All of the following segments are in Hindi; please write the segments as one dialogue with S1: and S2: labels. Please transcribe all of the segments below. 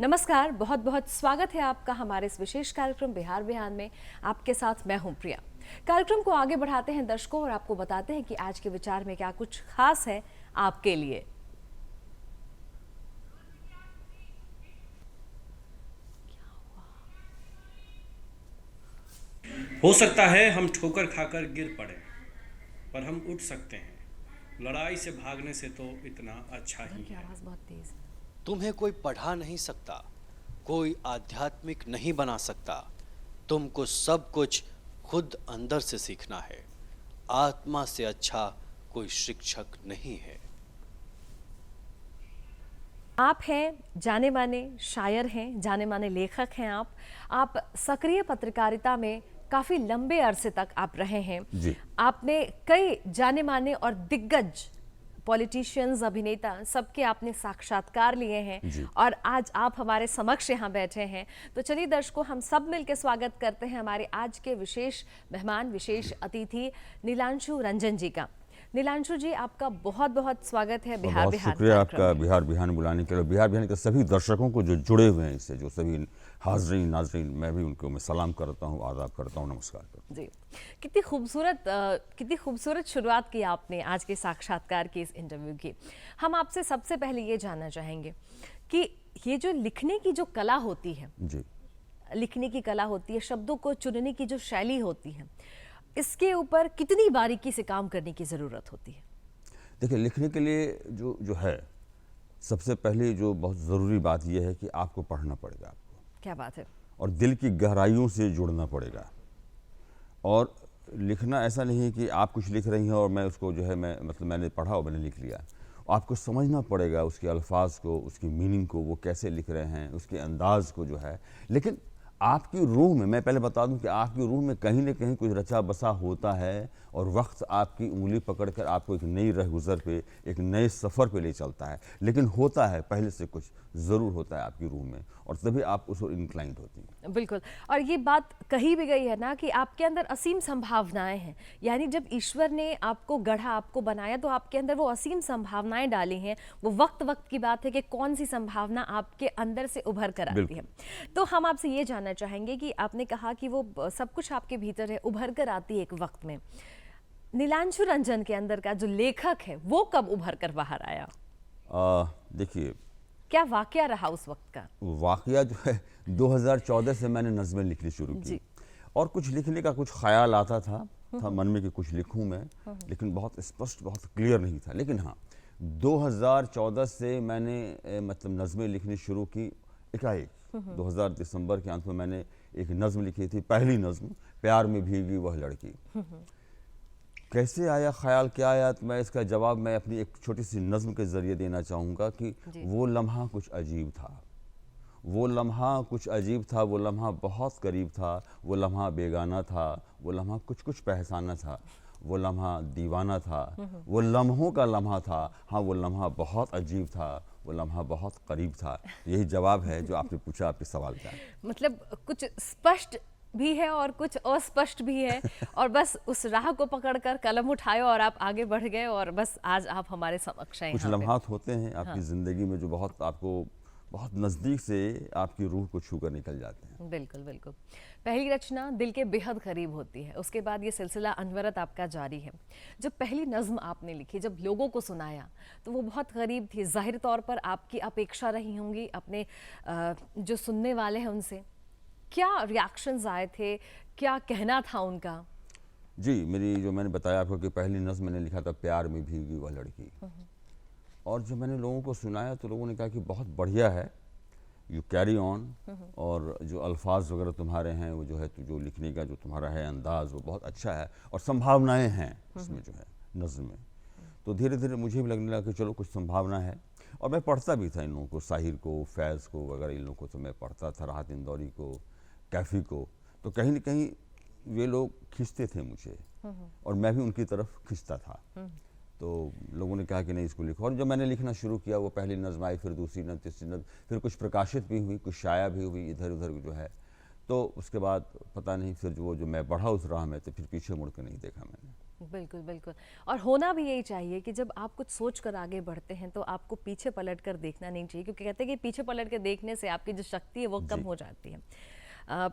S1: नमस्कार, बहुत बहुत स्वागत है आपका हमारे इस विशेष कार्यक्रम बिहार बिहान में। आपके साथ मैं हूं प्रिया। कार्यक्रम को आगे बढ़ाते हैं दर्शकों और आपको बताते हैं कि आज के विचार में क्या कुछ खास है आपके लिए।
S2: हो सकता है हम ठोकर खाकर गिर पड़े, पर हम उठ सकते हैं। लड़ाई से भागने से तो इतना अच्छा ही
S1: की
S2: है।
S1: आवाज बहुत तेज है।
S3: तुम्हें कोई पढ़ा नहीं सकता, कोई आध्यात्मिक नहीं बना सकता। तुमको सब कुछ खुद अंदर से सीखना है। आत्मा से अच्छा कोई शिक्षक नहीं है।
S1: आप हैं जाने माने शायर हैं, जाने माने लेखक हैं। आप सक्रिय पत्रकारिता में काफी लंबे अरसे तक आप रहे हैं
S4: जी।
S1: आपने कई जाने माने और दिग्गज पॉलिटिशियंस, अभिनेता, सबके आपने साक्षात्कार लिए हैं
S4: जी।
S1: और आज आप हमारे समक्ष यहाँ बैठे हैं। तो चलिए दर्शकों, हम सब मिलकर स्वागत करते हैं हमारे आज के विशेष मेहमान, विशेष अतिथि नीलांशु रंजन जी का। नीलांशु जी, आपका बहुत बहुत स्वागत है बिहार
S4: बहुत
S1: बिहान
S4: शुक्रिया
S1: कार्यक्रम
S4: आपका
S1: में।
S4: बिहार बिहान बुलाने के लिए। बिहार बिहान के सभी दर्शकों को जो जुड़े हुए हैं इससे, जो सभी हाजरीन नाजरीन, मैं भी उनको मैं सलाम करता हूँ, आदाब करता हूँ, नमस्कार करता हूँ।
S1: जी, कितनी खूबसूरत शुरुआत की आपने आज के साक्षात्कार की, इस इंटरव्यू की। हम आपसे सबसे पहले ये जानना चाहेंगे कि ये जो लिखने की जो कला होती है,
S4: जी।
S1: लिखने की कला होती है, शब्दों को चुनने की जो शैली होती है, इसके ऊपर कितनी बारीकी से काम करने की ज़रूरत होती है?
S4: देखिए, लिखने के लिए जो है, सबसे पहले जो बहुत ज़रूरी बात यह है कि आपको पढ़ना पड़ेगा, आपको,
S1: क्या बात है।
S4: और दिल की गहराइयों से जुड़ना पड़ेगा। और लिखना ऐसा नहीं है कि आप कुछ लिख रही हैं और मैं उसको जो है मैंने पढ़ा और मैंने लिख लिया। आपको समझना पड़ेगा उसके अल्फाज को, उसकी मीनिंग को, वो कैसे लिख रहे हैं, उसके अंदाज को जो है। लेकिन आपकी रूह में, मैं पहले बता दूं कि आपकी रूह में कहीं न कहीं कुछ रचा बसा होता है और वक्त आपकी उंगली पकड़कर आपको एक नई राहगुज़र पे, एक नए सफ़र पे ले चलता है। लेकिन होता है, पहले से कुछ ज़रूर होता है आपकी रूह में, और तभी आप उस ओर इंक्लाइंड होती हैं।
S1: बिल्कुल। और ये बात कही भी गई है ना कि आपके अंदर असीम संभावनाएं हैं। यानी जब ईश्वर ने आपको गढ़ा, आपको बनाया, तो आपके अंदर वो असीम संभावनाएं डाली हैं। वो वक्त वक्त की बात है कि कौन सी संभावना आपके अंदर से उभर कर आती है। तो हम आपसे ये जानना चाहेंगे कि आपने कहा कि वो सब कुछ आपके भीतर है, उभर कर आती है एक वक्त में। नीलांशु रंजन के अंदर का जो लेखक है, वो कब उभर कर बाहर आया?
S4: देखिए,
S1: क्या वाकया रहा उस वक्त का?
S4: वाकया जो है, 2014 से मैंने नज़में लिखनी शुरू की। और कुछ लिखने का कुछ ख्याल आता था मन में कि कुछ लिखूं मैं, लेकिन बहुत स्पष्ट, बहुत क्लियर नहीं था। लेकिन हाँ, 2014 से मैंने मतलब नज़में लिखनी शुरू की एकाएक। 2000 दिसंबर के अंत में मैंने एक नज़्म लिखी थी, पहली नज़्म, प्यार में भीगी वह लड़की। कैसे आया ख्याल, क्या आया, तो मैं इसका जवाब मैं अपनी एक छोटी सी नज़्म के ज़रिए देना चाहूँगा कि वो लम्हा कुछ अजीब था, वो लम्हा कुछ अजीब था, वो लम्हा बहुत करीब था, वो लम्हा बेगाना था, वो लम्हा कुछ कुछ पहचाना था, वो लम्हा दीवाना था, वो लम्हों का लम्हा था, हाँ वो लम्हा बहुत अजीब था, वो लम्हा बहुत करीब था। यही जवाब है जो आपने पूछा, आपके सवाल का।
S1: मतलब कुछ स्पष्ट भी है और कुछ अस्पष्ट भी है, और बस उस राह को पकड़कर कलम उठाए और आप आगे बढ़ गए, और बस आज आप हमारे समक्ष हैं।
S4: कुछ लम्हात होते हैं आपकी ज़िंदगी में जो बहुत आपको बहुत नज़दीक से आपकी रूह को छू कर निकल जाते हैं।
S1: बिल्कुल बिल्कुल। पहली रचना दिल के बेहद करीब होती है, उसके बाद ये सिलसिला अनवरत आपका जारी है। जो पहली नज़्म आपने लिखी, जब लोगों को सुनाया, तो वो बहुत करीब थी। जाहिर तौर पर आपकी अपेक्षा रही होंगी अपने जो सुनने वाले हैं उनसे, क्या रिएक्शंस आए थे, क्या कहना था उनका?
S4: जी, मेरी जो मैंने बताया आपको कि पहली नज़्म मैंने लिखा था, प्यार में भीगी वह लड़की। और जब मैंने लोगों को सुनाया तो लोगों ने कहा कि बहुत बढ़िया है, यू कैरी ऑन, और जो अल्फाज वगैरह तुम्हारे हैं, वो जो है तो जो लिखने का जो तुम्हारा है अंदाज़, वो बहुत अच्छा है, और संभावनाएं हैं इसमें जो है नज़्म में। तो धीरे धीरे मुझे भी लगने लगा कि चलो कुछ संभावना है। और मैं पढ़ता भी था इन लोगों को, साहिर को, फैज़ को वगैरह, इन लोगों को तो मैं पढ़ता था, राहत इंदौरी को, कैफ़ी को। तो कहीं न कहीं वे लोग खींचते थे मुझे, और मैं भी उनकी तरफ खींचता था। तो लोगों ने कहा कि नहीं, इसको लिखो। और जब मैंने लिखना शुरू किया, वो पहली नज़्म आई, फिर दूसरी नज़्म, तीसरी नज़्म, फिर कुछ प्रकाशित भी हुई, कुछ शाया भी हुई इधर उधर जो है। तो उसके बाद पता नहीं, फिर जो मैं बढ़ा उस राह में, तो फिर पीछे मुड़ कर नहीं देखा मैंने।
S1: बिल्कुल, बिल्कुल। और होना भी यही चाहिए कि जब आप कुछ सोच कर आगे बढ़ते हैं तो आपको पीछे पलट कर देखना नहीं चाहिए, क्योंकि कहते हैं कि पीछे पलट के देखने से आपकी जो शक्ति है वो कम
S4: जी।
S1: हो जाती है। अ,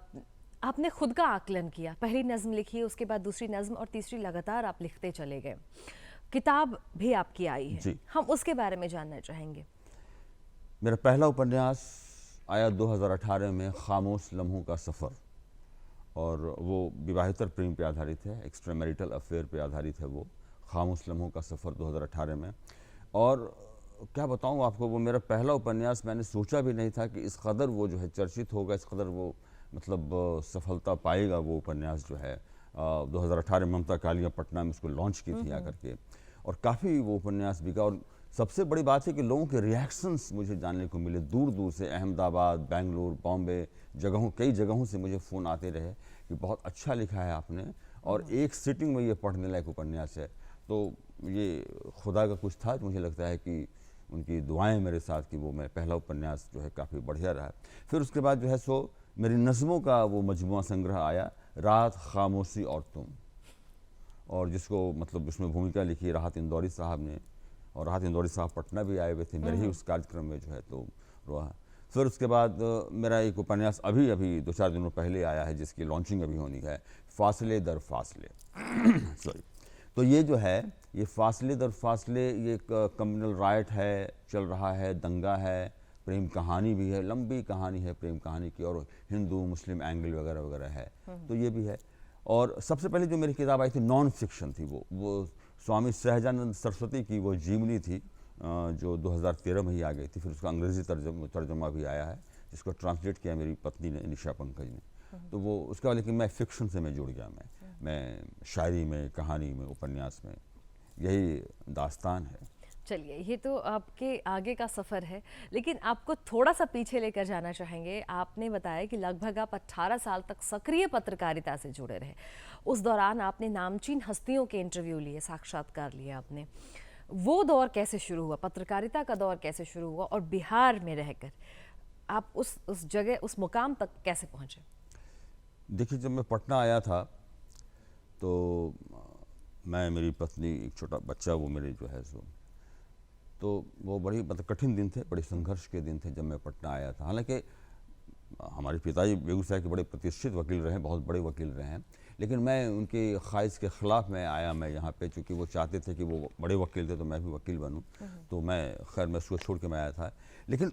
S1: आपने खुद का आकलन किया, पहली नज़्म लिखी, उसके बाद दूसरी नज़्म और तीसरी लगातार आप लिखते चले गए। किताब भी आपकी आई है,
S4: जी।
S1: हम उसके बारे में जानना चाहेंगे।
S4: मेरा पहला उपन्यास आया 2018 में, खामोश लम्हों का सफ़र, और वो विवाहितर प्रेम पे आधारित है, एक्स्ट्रा मैरिटल अफेयर पे आधारित है वो, खामोश लम्हों का सफ़र 2018 में। और क्या बताऊँ आपको, वो मेरा पहला उपन्यास, मैंने सोचा भी नहीं था कि इस कदर वो जो है चर्चित होगा, इस कदर वो मतलब सफलता पाएगा वो उपन्यास जो है। 2018 में ममता कालिया पटना में उसको लॉन्च की थी आकर के, और काफ़ी वो उपन्यास बिका। और सबसे बड़ी बात है कि लोगों के रिएक्शंस मुझे जानने को मिले, दूर दूर से, अहमदाबाद, बेंगलुरु, बॉम्बे, कई जगहों से मुझे फ़ोन आते रहे कि बहुत अच्छा लिखा है आपने, और एक सिटिंग में ये पढ़ने लायक उपन्यास है। तो ये खुदा का कुछ था, मुझे लगता है कि उनकी दुआएं मेरे साथ कि वो मेरा पहला उपन्यास जो है काफ़ी बढ़िया रहा। फिर उसके बाद जो है सो मेरी नज़मों का वो मजमुआ संग्रह आया, रात, खामोशी और तुम, और जिसको मतलब उसमें भूमिका लिखी राहत इंदौरी साहब ने, और राहत इंदौरी साहब पटना भी आए हुए थे मेरे ही उस कार्यक्रम में जो है, तो रहा। फिर उसके बाद मेरा एक उपन्यास अभी 2-4 दिनों पहले आया है, जिसकी लॉन्चिंग अभी होनी है, फासले दर फासले। सॉरी। तो ये जो है, ये फासले दर फासले, ये एक कम्युनल राइट है, चल रहा है, दंगा है, प्रेम कहानी भी है, लंबी कहानी है प्रेम कहानी की, और हिंदू मुस्लिम एंगल वगैरह वगैरह है, तो ये भी है। और सबसे पहले जो मेरी किताब आई थी नॉन फिक्शन थी, वो स्वामी सहजानंद सरस्वती की वो जीवनी थी, जो 2013 में ही आ गई थी। फिर उसका अंग्रेज़ी तर्जमा भी आया है, जिसको ट्रांसलेट किया मेरी पत्नी ने, निशा पंकज ने। तो वो उसके बाद, लेकिन मैं फिक्शन से मैं जुड़ गया, मैं शायरी में, कहानी में, उपन्यास में, यही दास्तान है।
S1: चलिए, ये तो आपके आगे का सफ़र है, लेकिन आपको थोड़ा सा पीछे लेकर जाना चाहेंगे। आपने बताया कि लगभग आप 18 साल तक सक्रिय पत्रकारिता से जुड़े रहे। उस दौरान आपने नामचीन हस्तियों के इंटरव्यू लिए, साक्षात्कार लिए आपने। वो दौर कैसे शुरू हुआ, पत्रकारिता का दौर कैसे शुरू हुआ, और बिहार में रहकर आप उस जगह, उस मुकाम तक कैसे पहुँचे?
S4: देखिए, जब मैं पटना आया था तो मैं, मेरी पत्नी, एक छोटा बच्चा, वो मेरे जो है सो, तो वो बड़ी मतलब कठिन दिन थे, बड़े संघर्ष के दिन थे जब मैं पटना आया था। हालांकि हमारे पिताजी बेगूसराय के बड़े प्रतिष्ठित वकील रहे हैं, बहुत बड़े वकील रहे हैं, लेकिन मैं उनकी ख्वाहिश के ख़िलाफ़ मैं आया, मैं यहाँ पे, चूँकि वो चाहते थे कि वो बड़े वकील थे तो मैं भी वकील बनूँ, तो मैं उसको छोड़ के मैं आया था। लेकिन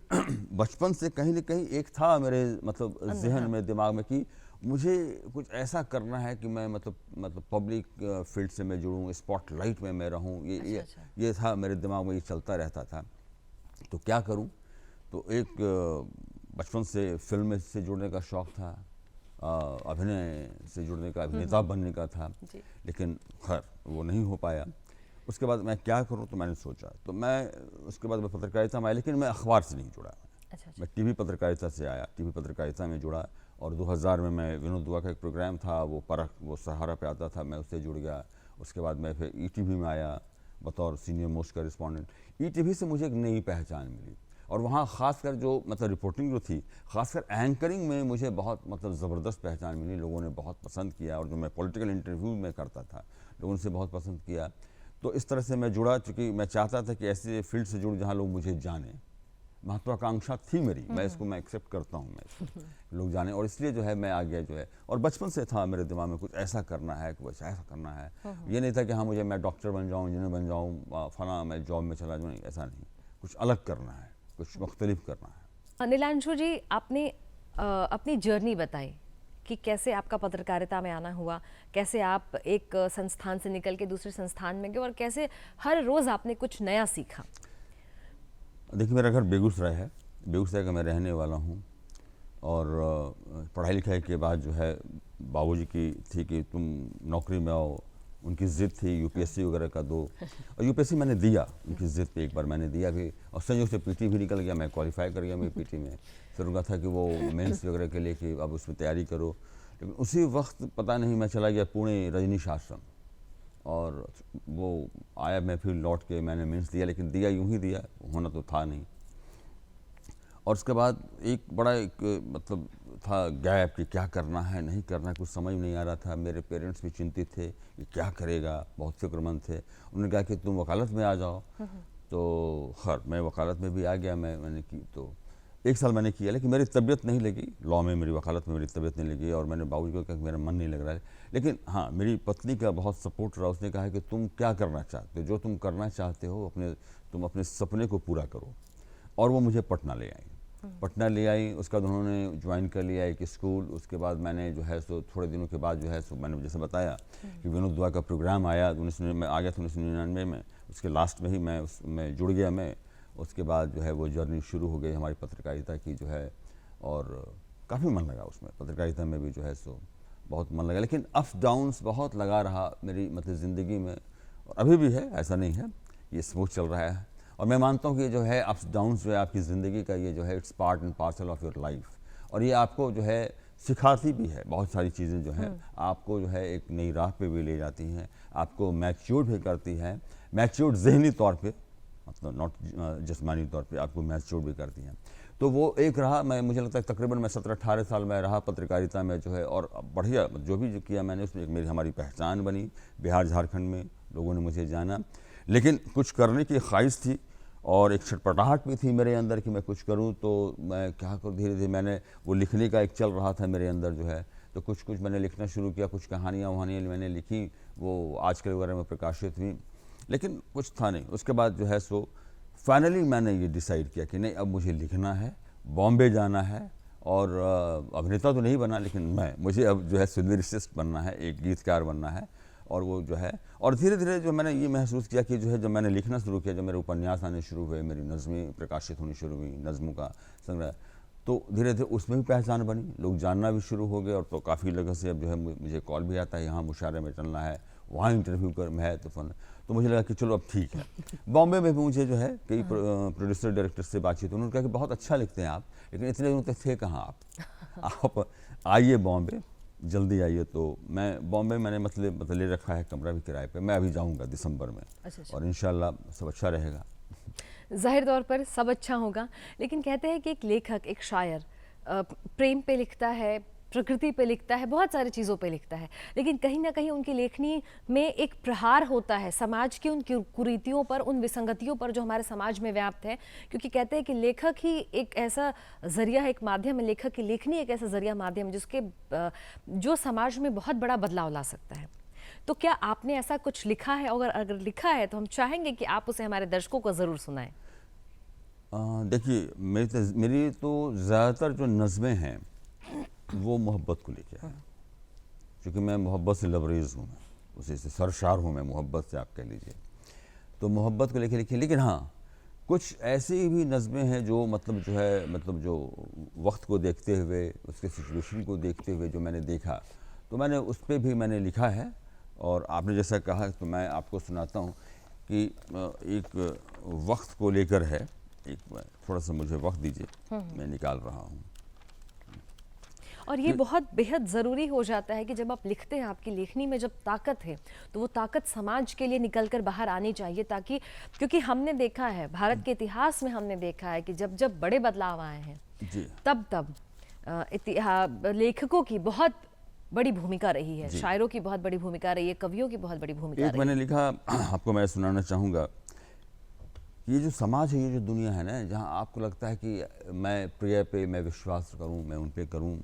S4: बचपन से कहीं ना कहीं एक था मेरे मतलब जहन में, दिमाग में, कि मुझे कुछ ऐसा करना है कि मैं मतलब पब्लिक फील्ड से मैं जुड़ूँ, स्पॉटलाइट में मैं रहूँ, ये था मेरे दिमाग में, ये चलता रहता था। तो क्या करूँ? तो एक बचपन से फिल्म से जुड़ने का शौक़ था, अभिनय से जुड़ने का, अभिनेता बनने का था, लेकिन खैर वो नहीं हो पाया। उसके बाद मैं क्या करूं, तो मैंने सोचा, तो मैं उसके बाद मैं पत्रकारिता में आया, लेकिन मैं अखबार से नहीं जुड़ा। मैं टीवी पत्रकारिता से आया, टीवी पत्रकारिता में जुड़ा, और 2000 में मैं, विनोद दुआ का एक प्रोग्राम था, वो परख, वो सहारा पे आता था, मैं उससे जुड़ गया। उसके बाद मैं फिर ईटीवी में आया बतौर सीनियर मोस्ट करेस्पॉन्डेंट। ईटीवी से मुझे एक नई पहचान मिली, और वहाँ ख़ासकर जो मतलब रिपोर्टिंग जो थी, ख़ासकर एंकरिंग में मुझे बहुत मतलब ज़बरदस्त पहचान मिली, लोगों ने बहुत पसंद किया, और जो मैं पॉलिटिकल इंटरव्यू में करता था, लोगों ने बहुत पसंद किया। तो इस तरह से मैं जुड़ा, चूँकि मैं चाहता था कि ऐसे फील्ड से जुड़ जहाँ लोग मुझे जाने, महत्वाकांक्षा थी मेरी, मैं इसको मैं एक्सेप्ट करता हूँ, मैं इसको लोग जाने, और इसलिए जो है मैं आ गया जो है। और बचपन से था मेरे दिमाग में कुछ ऐसा करना है, कुछ ऐसा करना है। ये नहीं था कि हाँ मुझे, मैं डॉक्टर बन जाऊँ, इंजीनियर बन जाऊँ, फला मैं जॉब में चला जाऊँ, ऐसा नहीं, कुछ अलग करना है, कुछ मुख्तलिफ करना है।
S1: नीलांशु जी, आपने अपनी जर्नी बताई कि कैसे आपका पत्रकारिता में आना हुआ, कैसे आप एक संस्थान से निकल के दूसरे संस्थान में गए, और कैसे हर रोज़ आपने कुछ नया सीखा।
S4: देखिए, मेरा घर बेगूसराय है, बेगूसराय का मैं रहने वाला हूँ, और पढ़ाई लिखाई के बाद जो है बाबूजी की थी कि तुम नौकरी में आओ, उनकी ज़िद थी, यूपीएससी वगैरह का दो, और यूपीएससी मैंने दिया, उनकी ज़िद पे एक बार मैंने दिया भी, और संयोग से पीटी भी निकल गया, मैं क्वालिफाई कर गया मेरी पीटी में। फिर उनका था कि वो मेंस वगैरह के लिए कि अब उसमें तैयारी करो, लेकिन उसी वक्त पता नहीं मैं चला गया पुणे रजनीश आश्रम, और वो आया, मैं फिर लौट के मैंने मेंस दिया, लेकिन दिया यूं ही दिया, होना तो था नहीं। और उसके बाद एक बड़ा एक मतलब था गैप कि क्या करना है नहीं करना है, कुछ समझ नहीं आ रहा था। मेरे पेरेंट्स भी चिंतित थे कि क्या करेगा, बहुत फिक्रमंद थे। उन्होंने कहा कि तुम वकालत में आ जाओ। तो खैर मैं वकालत में भी आ गया। मैंने की तो 1 साल मैंने किया, लेकिन मेरी तबीयत नहीं लगी लॉ में, मेरी वकालत में मेरी तबीयत नहीं लगी। और मैंने बाबूजी को कहा कि मेरा मन नहीं लग रहा है। लेकिन हाँ, मेरी पत्नी का बहुत सपोर्ट रहा। उसने कहा कि तुम क्या करना चाहते हो, जो तुम करना चाहते हो तुम अपने सपने को पूरा करो। और वो मुझे पटना ले आई। पटना ले आई, उसके बाद उन्होंने ज्वाइन कर लिया एक स्कूल। उसके बाद मैंने जो है सो थोड़े दिनों के बाद जो है सो मैंने जैसे बताया कि विनोद दुआ का प्रोग्राम आया 1999 में, आ गया था 1999 में। उसके लास्ट में ही मैं उसमें जुड़ गया मैं। उसके बाद जो है वो जर्नी शुरू हो गई हमारी पत्रकारिता की जो है, और काफ़ी मन लगा उसमें, पत्रकारिता में भी जो है सो बहुत मन लगा। लेकिन अप्स डाउन्स बहुत लगा रहा मेरी मतलब ज़िंदगी में, और अभी भी है, ऐसा नहीं है, ये स्मूथ चल रहा है। और मैं मानता हूँ कि जो है अप्स डाउन्स जो है आपकी ज़िंदगी का, ये जो है it's part and parcel of your life. और ये आपको जो है सिखाती भी है बहुत सारी चीज़ें जो हैं, आपको जो है एक नई राह पे भी ले जाती हैं, आपको मैच्योर भी करती हैं, मैच्योर ज़हनी तौर पे, मतलब नॉट जिस्मानी तौर पे आपको मैच्योर भी करती हैं। तो वो एक रहा, मुझे लगता है तकरीबन मैं 17-18 साल में रहा पत्रकारिता में जो है, और बढ़िया जो भी किया मैंने उसमें एक हमारी पहचान बनी बिहार झारखंड में, लोगों ने मुझे जाना। लेकिन कुछ करने की ख्वाहिश थी और एक छटपटाहट भी थी मेरे अंदर कि मैं कुछ करूं, तो मैं क्या करूं। धीरे धीरे मैंने वो लिखने का एक चल रहा था मेरे अंदर जो है, तो कुछ मैंने लिखना शुरू किया। कुछ कहानियाँ वहानियाँ मैंने लिखी, वो आजकल वगैरह में प्रकाशित हुई, लेकिन कुछ था नहीं। उसके बाद जो है सो फाइनली मैंने ये डिसाइड किया कि नहीं, अब मुझे लिखना है, बॉम्बे जाना है। और अभिनेता तो नहीं बना, लेकिन मुझे अब जो है लिरिसिस्ट बनना है, एक गीतकार बनना है। और वो जो है, और धीरे धीरे जो मैंने ये महसूस किया कि जो है जब मैंने लिखना शुरू किया, जब मेरे उपन्यास आने शुरू हुए, मेरी नज़में प्रकाशित होनी शुरू हुई, नज़मों का संग्रह, तो धीरे धीरे उसमें भी पहचान बनी, लोग जानना भी शुरू हो गए। और तो काफ़ी जगह से अब जो है मुझे कॉल भी आता है, यहाँ मुशायरे में चलना है, वहाँ इंटरव्यू कर में है, तो मुझे लगा कि चलो अब ठीक है। बॉम्बे में भी मुझे जो है कई प्रोड्यूसर डायरेक्टर से बातचीत, उन्होंने कहा कि बहुत अच्छा लिखते हैं आप, लेकिन इतने दिनों तक थे कहाँ आप आइए बॉम्बे, जल्दी आइए। तो मैं बॉम्बे मैंने मतलब ले रखा है कमरा भी किराए पे। मैं अभी जाऊंगा दिसंबर में।
S1: अच्छा।
S4: और इंशाल्लाह सब अच्छा रहेगा।
S1: जाहिर तौर पर सब अच्छा होगा, लेकिन कहते हैं कि एक लेखक, एक शायर प्रेम पे लिखता है, प्रकृति पे लिखता है, बहुत सारी चीज़ों पे लिखता है, लेकिन कहीं ना कहीं उनकी लेखनी में एक प्रहार होता है समाज की उन कुरीतियों पर, उन विसंगतियों पर जो हमारे समाज में व्याप्त है। क्योंकि कहते हैं कि लेखक ही एक ऐसा जरिया है, एक माध्यम है, लेखक की लेखनी एक ऐसा जरिया माध्यम है जिसके जो समाज में बहुत बड़ा बदलाव ला सकता है। तो क्या आपने ऐसा कुछ लिखा है? अगर लिखा है तो हम चाहेंगे कि आप उसे हमारे दर्शकों को ज़रूर सुनाएं।
S4: देखिए, मेरी तो ज़्यादातर जो नज़में हैं वो मोहब्बत को लेकर है, क्योंकि मैं मोहब्बत से लबरेज़ हूँ, मैं उसी से सरशार हूँ, मैं मोहब्बत से आप कह लीजिए, तो मोहब्बत को लेकर लिखी। लेकिन हाँ, कुछ ऐसी भी नज़में हैं जो मतलब जो है, मतलब जो वक्त को देखते हुए, उसके सिचुएशन को देखते हुए जो मैंने देखा, तो मैंने उस पर भी मैंने लिखा है। और आपने जैसा कहा तो मैं आपको सुनाता हूँ कि एक वक्त को लेकर है, एक थोड़ा सा मुझे वक्त दीजिए, मैं निकाल रहा हूँ।
S1: और ये बहुत बेहद ज़रूरी हो जाता है कि जब आप लिखते हैं, आपकी लेखनी में जब ताकत है, तो वो ताकत समाज के लिए निकल कर बाहर आनी चाहिए, ताकि, क्योंकि हमने देखा है, भारत के इतिहास में हमने देखा है कि जब जब बड़े बदलाव आए हैं
S4: जी,
S1: तब लेखकों की बहुत बड़ी भूमिका रही है, शायरों की बहुत बड़ी भूमिका रही है, कवियों की बहुत बड़ी भूमिका रही है।
S4: मैंने लिखा, आपको मैं सुनाना चाहूँगा। ये जो समाज है, ये जो दुनिया है ना, जहाँ आपको लगता है कि मैं प्रिय पे मैं विश्वास करूँ, मैं उन पे करूँ,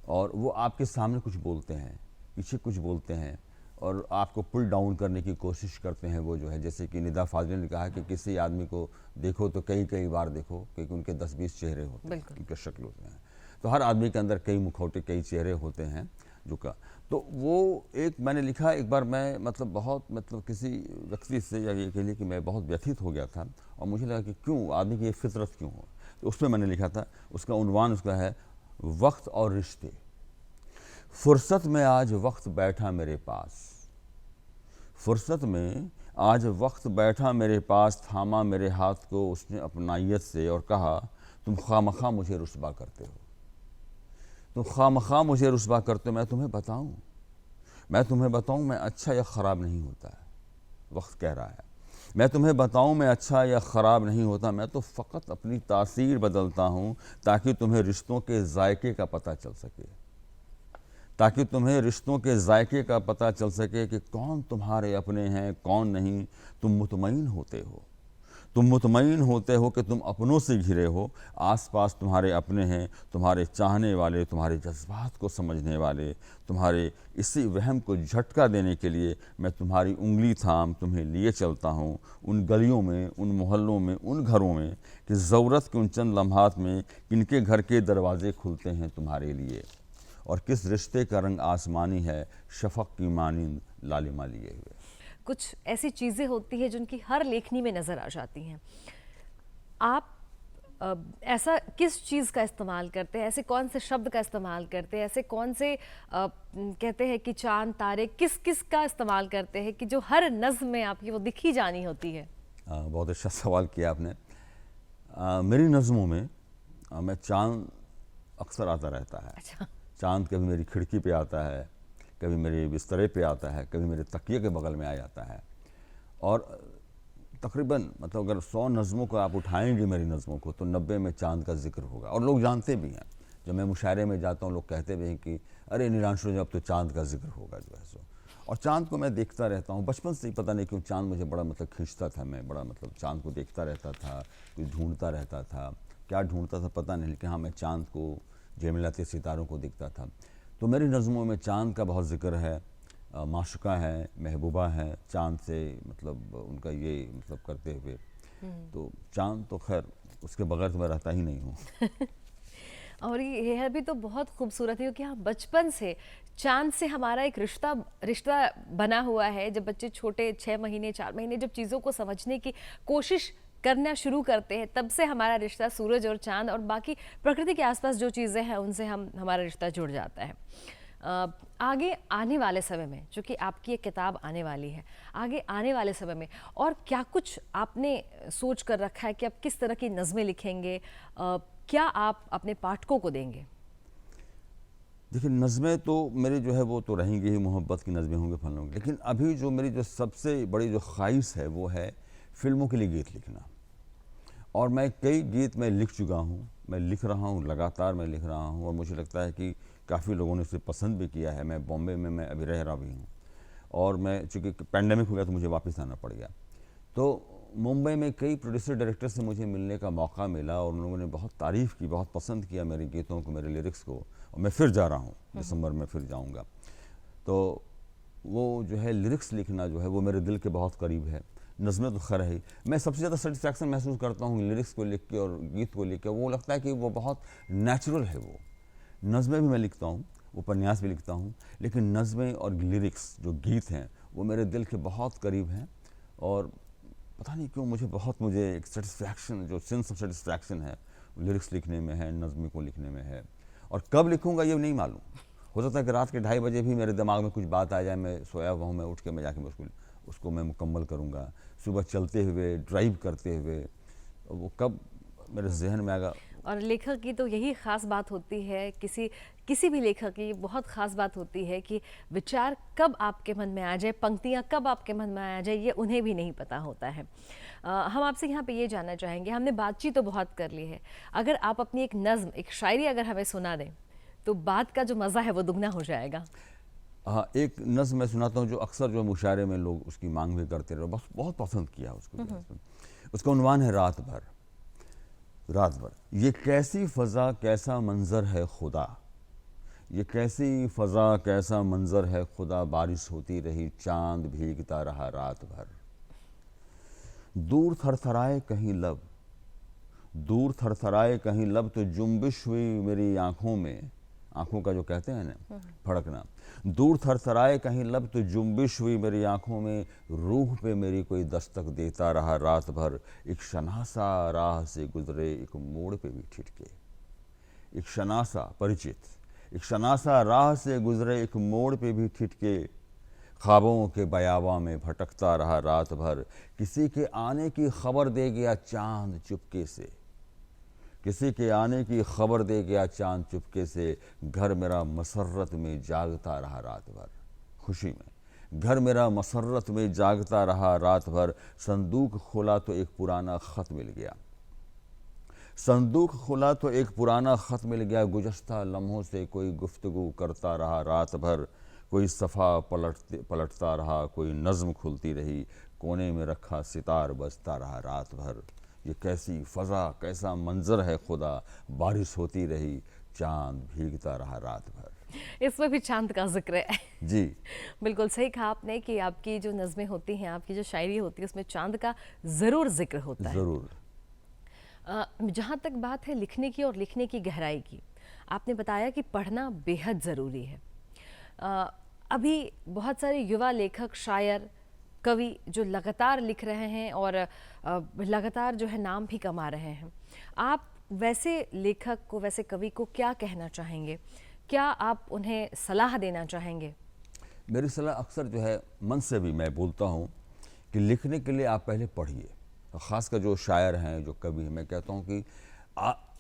S4: और वो आपके सामने कुछ बोलते हैं, पीछे कुछ बोलते हैं, और आपको पुल डाउन करने की कोशिश करते हैं। वो जो है, जैसे कि निदा फाजिल ने कहा कि किसी आदमी को देखो तो कई बार देखो, क्योंकि उनके 10-20 चेहरे होते हैं, उनके शक्ल होते हैं। तो हर आदमी के अंदर कई मुखौटे, कई चेहरे होते हैं जो का। तो वो एक मैंने लिखा, एक बार मैं मतलब किसी व्यक्ति से, या ये कह लिए कि मैं बहुत व्यथित हो गया था, और मुझे लगा कि क्यों आदमी की ये फितरत क्यों हो। तो उसमें मैंने लिखा था, उसका उन्वान उसका है वक्त और रिश्ते। फुर्सत में आज वक्त बैठा मेरे पास, फुर्सत में आज वक्त बैठा मेरे पास, थामा मेरे हाथ को उसने अपनाइयत से और कहा, तुम खामखा मुझे रुस्वा करते हो, तुम खामखा मुझे रुस्वा करते हो, मैं तुम्हें बताऊं मैं अच्छा या ख़राब नहीं होता है। वक्त कह रहा है, मैं तुम्हें बताऊं मैं अच्छा या ख़राब नहीं होता, मैं तो फ़कत अपनी तासीर बदलता हूं ताकि तुम्हें रिश्तों के जायके का पता चल सके, ताकि तुम्हें रिश्तों के जायके का पता चल सके कि कौन तुम्हारे अपने हैं कौन नहीं। तुम मुतमईन होते हो, तुम मुतमईन होते हो कि तुम अपनों से घिरे हो, आसपास तुम्हारे अपने हैं, तुम्हारे चाहने वाले, तुम्हारे जज्बात को समझने वाले। तुम्हारे इसी वहम को झटका देने के लिए मैं तुम्हारी उंगली थाम तुम्हें लिए चलता हूँ उन गलियों में, उन मोहल्लों में, उन घरों में कि ज़रूरत के उन चंद लम्हात में किनके घर के दरवाजे खुलते हैं तुम्हारे लिए, और किस रिश्ते का रंग आसमानी है शफ़क़ की मानिंद लालिमा लिए हुए।
S1: कुछ ऐसी चीज़ें होती हैं जिनकी हर लेखनी में नज़र आ जाती हैं। आप ऐसा किस चीज़ का इस्तेमाल करते हैं, ऐसे कौन से शब्द का इस्तेमाल करते हैं, ऐसे कौन से कहते हैं कि चांद तारे किस किस का इस्तेमाल करते हैं कि जो हर नज़्म में आपकी वो दिखी जानी होती है?
S4: बहुत अच्छा सवाल किया आपने। मेरी नज़मों में मैं चांद अक्सर आता रहता है।
S1: अच्छा।
S4: चांद कभी मेरी खिड़की पे आता है, कभी मेरे बिस्तरे पे आता है, कभी मेरे तकिए के बगल में आ जाता है। और तकरीबन मतलब अगर 100 नज़मों को आप उठाएंगे मेरी नज़मों को तो 90 में चांद का जिक्र होगा। और लोग जानते भी हैं, जब मैं मुशायरे में जाता हूँ लोग कहते भी हैं कि अरे नीलांशु जब तो चांद का जिक्र होगा जो है सो। और चांद को मैं देखता रहता हूँ बचपन से ही, पता नहीं क्यों चांद मुझे बड़ा मतलब खींचता था। मैं बड़ा मतलब चांद को देखता रहता था, कुछ ढूंढता रहता था, क्या ढूंढता था पता नहीं, लेकिन हाँ मैं चांद को, झिलमिलाते सितारों को देखता था। तो मेरी नज़मों में चांद का बहुत जिक्र है। माशुका है, महबूबा है, चांद से मतलब उनका ये मतलब करते हुए। तो चांद तो खैर उसके बगैर तो मैं रहता ही नहीं हूँ।
S1: और ये है भी तो बहुत खूबसूरत है कि हाँ बचपन से चांद से हमारा एक रिश्ता बना हुआ है। जब बच्चे छोटे 6 महीने 4 महीने जब चीज़ों को समझने की कोशिश करना शुरू करते हैं तब से हमारा रिश्ता सूरज और चांद और बाकी प्रकृति के आसपास जो चीज़ें हैं उनसे हमारा रिश्ता जुड़ जाता है। आगे आने वाले समय में, चूँकि आपकी एक किताब आने वाली है, आगे आने वाले समय में और क्या कुछ आपने सोच कर रखा है कि आप किस तरह की नज़में लिखेंगे, क्या आप अपने पाठकों को देंगे?
S4: देखिए नज़में तो मेरी जो है वो तो रहेंगी ही, मोहब्बत की नज़में होंगी फलों की। लेकिन अभी जो मेरी जो सबसे बड़ी जो ख्वाहिश है वो है फिल्मों के लिए गीत लिखना। और मैं कई गीत मैं लिख चुका हूँ, मैं लिख रहा हूँ, लगातार मैं लिख रहा हूँ। और मुझे लगता है कि काफ़ी लोगों ने इसे पसंद भी किया है। मैं बॉम्बे में मैं अभी रह रहा भी हूँ और मैं चूँकि पैंडेमिक हो गया तो मुझे वापस आना पड़ गया। तो मुंबई में कई प्रोड्यूसर डायरेक्टर से मुझे मिलने का मौका मिला और उन लोगों ने बहुत तारीफ़ की, बहुत पसंद किया मेरे गीतों को, मेरे लिरिक्स को। और मैं फिर जा रहा हूँ, दिसंबर में फिर जाऊँगा। तो वो जो है लिरिक्स लिखना जो है वो मेरे दिल के बहुत करीब है। नज़में तो खैर है, मैं सबसे ज़्यादा सेटिस्फैक्शन महसूस करता हूँ लिरिक्स को लिख के और गीत को लिख के। वो लगता है कि वो बहुत नेचुरल है। वो नज़में भी मैं लिखता हूँ, उपन्यास भी लिखता हूँ, लेकिन नज़में और लिरिक्स जो गीत हैं वो मेरे दिल के बहुत करीब हैं। और पता नहीं क्यों मुझे एक सेटिस्फैक्शन, जो सेंस ऑफ सेटिस्फैक्शन है लिरिक्स लिखने में है, नज़में को लिखने में है। और कब लिखूँगा ये नहीं मालूम, हो सकता है कि रात के 2:30 बजे भी मेरे दिमाग में कुछ बात आ जाए, मैं सोया हुआ हूँ, मैं उठ के मैं जाके उसको मैं मुकम्मल करूँगा। सुबह चलते हुए, ड्राइव करते हुए, वो कब मेरे जहन में आएगा।
S1: और लेखक की तो यही ख़ास बात होती है, किसी भी लेखक की बहुत ख़ास बात होती है कि विचार कब आपके मन में आ जाए, पंक्तियाँ कब आपके मन में आ जाए, ये उन्हें भी नहीं पता होता है। हम आपसे यहाँ पे ये जानना चाहेंगे, हमने बातचीत तो बहुत कर ली है, अगर आप अपनी एक नज़्म, एक शायरी अगर हमें सुना दें तो बात का जो मज़ा है वो दुगना हो जाएगा।
S4: हाँ, एक नज़्म मैं सुनाता हूँ जो अक्सर जो मुशायरे में लोग उसकी मांग भी करते रहे, बस बहुत पसंद किया उसको। उसका उन्वान है रात भर। रात भर, ये कैसी फ़ज़ा कैसा मंज़र है खुदा, ये कैसी फ़ज़ा कैसा मंज़र है खुदा, बारिश होती रही चांद भीगता रहा रात भर। दूर थरथराए कहीं लब, दूर थरथराए कहीं लब, तो जुम्बिश हुई मेरी आँखों में, आँखों का जो कहते हैं ना फड़कना, दूर थरथराए कहीं लब, तो जुम्बिश हुई मेरी आँखों में, रूह पे मेरी कोई दस्तक देता रहा रात भर। एक शनासा राह से गुजरे एक मोड़ पे भी ठिठके, एक शनासा परिचित, एक शनासा राह से गुजरे एक मोड़ पे भी ठिठके, ख्वाबों के बयावा में भटकता रहा रात भर। किसी के आने की खबर दे गया चांद चुपके से, किसी के आने की खबर दे गया चांद चुपके से, घर मेरा मसरत में जागता रहा रात भर। खुशी में घर मेरा मसरत में जागता रहा रात भर, संदूक खोला तो एक पुराना ख़त मिल गया। संदूक खुला तो एक पुराना ख़त मिल गया, गुज़श्ता लम्हों से कोई गुफ्तगू करता रहा रात भर, कोई सफ़ा पलटता रहा, कोई नज़्म खुलती रही, कोने में रखा सितार बजता रहा रात भर। ये कैसी फ़ज़ा, कैसा मंज़र है खुदा, बारिश होती रही, चाँद भीगता रहा रात भर।
S1: इसमें भी चांद का जिक्र है।
S4: जी
S1: बिल्कुल सही कहा आपने कि आपकी जो नज़में होती हैं, आपकी जो शायरी होती है, उसमें चांद का ज़रूर जिक्र होता है।
S4: ज़रूर।
S1: जहाँ तक बात है लिखने की और लिखने की गहराई की, आपने बताया कि पढ़ना बेहद ज़रूरी है। अभी बहुत सारे युवा लेखक, शायर, कवि जो लगातार लिख रहे हैं और लगातार जो है नाम भी कमा रहे हैं। आप वैसे लेखक को, वैसे कवि को क्या कहना चाहेंगे? क्या आप उन्हें सलाह देना चाहेंगे?
S4: मेरी सलाह अक्सर जो है मन से भी मैं बोलता हूँ कि लिखने के लिए आप पहले पढ़िए। ख़ासकर जो शायर हैं, जो कवि हैं, मैं कहता हूँ कि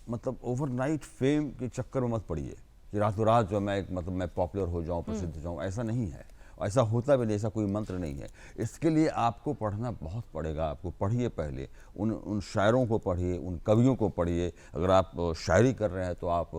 S4: मतलब ओवरनाइट फेम के चक्कर में मत पड़िए कि रातों रात जो मैं पॉपुलर हो जाऊँ, प्रसिद्ध हो जाऊँ। ऐसा नहीं है, ऐसा होता भी नहीं, ऐसा कोई मंत्र नहीं है। इसके लिए आपको पढ़ना बहुत पड़ेगा। आपको पढ़िए, पहले उन शायरों को पढ़िए, उन कवियों को पढ़िए। अगर आप शायरी कर रहे हैं तो आप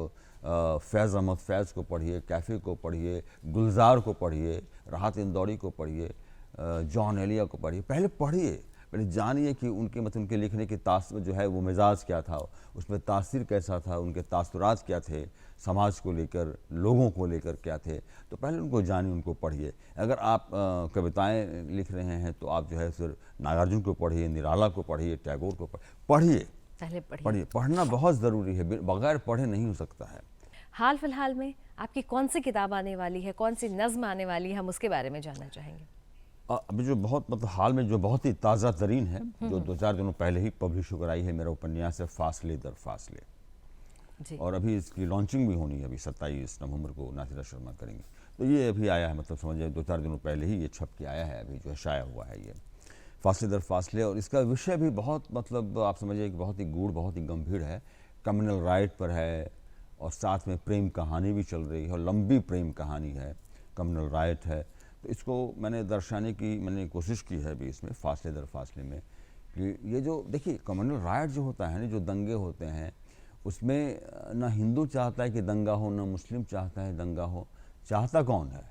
S4: फैज़ अहमद फैज़ को पढ़िए, कैफ़ी को पढ़िए, गुलजार को पढ़िए, राहत इंदौरी को पढ़िए, जॉन एलिया को पढ़िए। पहले पढ़िए, पहले जानिए कि उनके लिखने की जो है वो मिजाज क्या था, उसमें तासीर कैसा था, उनके तासुरात क्या थे, समाज को लेकर, लोगों को लेकर क्या थे। तो पहले उनको जानिए, उनको पढ़िए। अगर आप कविताएं लिख रहे हैं तो आप जो है फिर नागार्जुन को पढ़िए, निराला को पढ़िए, टैगोर को पढ़िए।
S1: पहले
S4: पढ़िए, पढ़ना बहुत ज़रूरी है, बगैर पढ़े नहीं हो सकता है।
S1: हाल फिलहाल में आपकी कौन सी किताब आने वाली है, कौन सी नज़्म आने वाली है, हम उसके बारे में जानना चाहेंगे।
S4: अभी जो हाल में जो बहुत ही ताज़ा तरीन है, जो 2-4 दिनों पहले ही पब्लिश होकर आई है, मेरा उपन्यास है फासले दर फासले।
S1: जी।
S4: और अभी इसकी लॉन्चिंग भी होनी है, अभी 27 नवंबर को नासिरा शर्मा करेंगे। तो ये अभी आया है, मतलब समझिए 2-4 दिनों पहले ही ये छप के आया है, अभी जो है शाया हुआ है ये फासले दर फासले। और इसका विषय भी बहुत, मतलब आप समझिए कि बहुत ही गूढ़, बहुत ही गंभीर है। कम्युनल राइट पर है और साथ में प्रेम कहानी भी चल रही है, और लंबी प्रेम कहानी है, कम्युनल राइट है। तो इसको मैंने दर्शाने की कोशिश की है अभी इसमें फासले दर फासले में, कि ये जो देखिए कम्युनल राइट जो होता है ना, जो दंगे होते हैं, उसमें ना हिंदू चाहता है कि दंगा हो, ना मुस्लिम चाहता है दंगा हो। चाहता कौन है?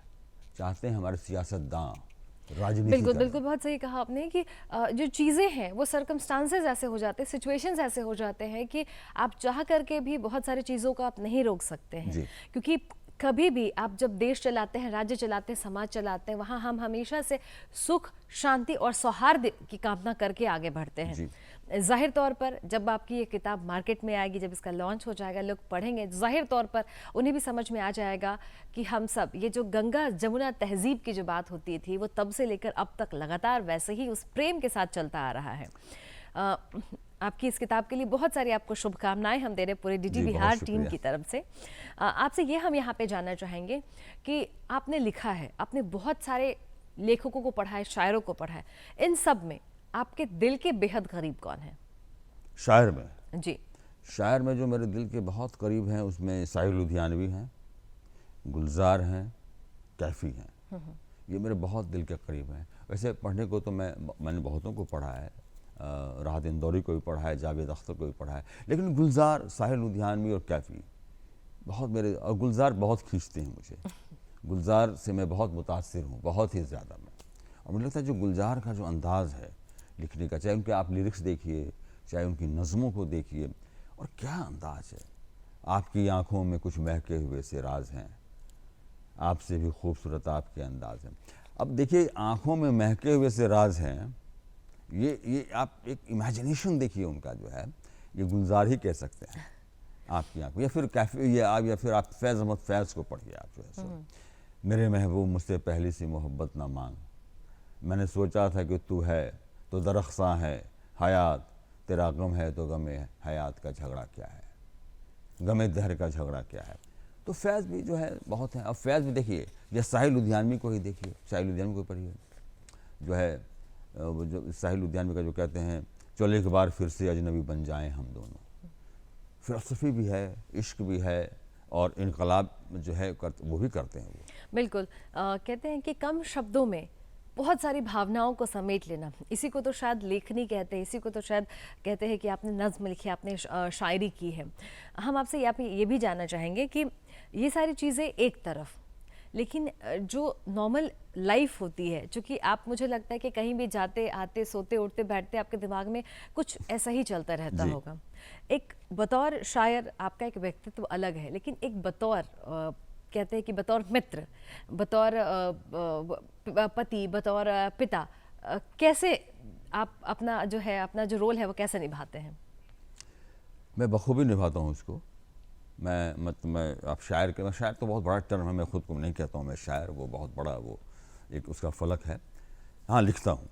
S4: चाहते हैं हमारे सियासतदान, राजनीति।
S1: बिल्कुल बिल्कुल, बहुत सही कहा आपने कि जो चीज़ें हैं वो सर्कमस्टांसेस ऐसे हो जाते हैं, सिचुएशंस ऐसे हो जाते हैं कि आप चाह करके भी बहुत सारी चीज़ों को आप नहीं रोक सकते हैं। क्योंकि कभी भी आप जब देश चलाते हैं, राज्य चलाते हैं, समाज चलाते हैं, वहाँ हम हमेशा से सुख, शांति और सौहार्द की कामना करके आगे बढ़ते हैं। जाहिर तौर पर जब आपकी ये किताब मार्केट में आएगी, जब इसका लॉन्च हो जाएगा, लोग पढ़ेंगे, जाहिर तौर पर उन्हें भी समझ में आ जाएगा कि हम सब, ये जो गंगा जमुना तहजीब की जो बात होती थी, वो तब से लेकर अब तक लगातार वैसे ही उस प्रेम के साथ चलता आ रहा है। आपकी इस किताब के लिए बहुत सारी आपको शुभकामनाएं हम दे रहे पूरे डीडी बिहार टीम की तरफ से। आपसे ये हम यहाँ पे जानना चाहेंगे कि आपने लिखा है, आपने बहुत सारे लेखकों को पढ़ा है, शायरों को पढ़ा है, इन सब में आपके दिल के बेहद करीब कौन है?
S4: शायर में?
S1: जी,
S4: शायर में जो मेरे दिल के बहुत करीब हैं उसमें साहिर लुधियानवी हैं, गुलजार हैं, कैफ़ी हैं। ये मेरे बहुत दिल के करीब हैं। वैसे पढ़ने को तो मैंने बहुतों को पढ़ा है, राहत इंदौरी को भी पढ़ा है, जावेद अख्तर को भी पढ़ा है, लेकिन गुलजार, साहिर लुधियानवी और कैफ़ी बहुत मेरे, और गुलजार बहुत खींचते हैं मुझे। गुलजार से मैं बहुत मुतासिर हूँ, बहुत ही ज़्यादा मैं। और मुझे लगता है जो गुलजार का जो अंदाज़ है लिखने का, चाहे उनके आप लिरिक्स देखिए, चाहे उनकी नज़मों को देखिए, और क्या अंदाज़ है। आपकी आँखों में कुछ महके हुए से राज हैं, आपसे भी खूबसूरत आपके अंदाज हैं। अब देखिए, आँखों में महके हुए से राज हैं, ये आप एक इमेजिनेशन देखिए उनका जो है, ये गुलजार ही कह सकते हैं आपकी आँखों। या फिर कैफ़ी, या फिर आप फैज़ अहमद फैज़ को पढ़िए आप जो है सो। मेरे महबूब मुझसे पहली सी मोहब्बत ना मांग, मैंने सोचा था कि तू है तो दरख्शां है हयात, तेरा गम है तो गमे हयात का झगड़ा क्या है, गमे दहर का झगड़ा क्या है। तो फैज़ भी जो है बहुत है। अब फैज़ भी देखिए, या साहिर लुधियानवी को ही देखिए, साहिर लुधियानवी को पढ़िए, जो है वो जो साहिर लुधियानवी का जो कहते हैं, चलो एक बार फिर से अजनबी बन जाएं हम दोनों। फ़िलॉसफी भी है, इश्क भी है, और इनकलाब जो है वो भी करते हैं वो।
S1: बिल्कुल। कहते हैं कि कम शब्दों में बहुत सारी भावनाओं को समेट लेना, इसी को तो शायद लेखनी कहते हैं, इसी को तो शायद कहते हैं कि आपने नज़्म लिखी, आपने शायरी की है। हम आपसे ये भी जानना चाहेंगे कि ये सारी चीज़ें एक तरफ, लेकिन जो नॉर्मल लाइफ होती है, चूँकि आप, मुझे लगता है कि कहीं भी जाते आते, सोते उठते बैठते, आपके दिमाग में कुछ ऐसा ही चलता रहता
S4: जी।
S1: होगा। एक बतौर शायर आपका एक व्यक्तित्व अलग है, लेकिन एक बतौर कहते हैं कि बतौर मित्र, बतौर पति, बतौर पिता, कैसे आप अपना जो रोल है वो कैसे निभाते हैं?
S4: मैं बखूबी निभाता हूँ उसको। मैं आप शायर के, मैं शायर तो बहुत बड़ा टर्म है, मैं खुद को नहीं कहता हूँ मैं शायर, वो बहुत बड़ा, वो एक उसका फलक है। हाँ, लिखता हूँ,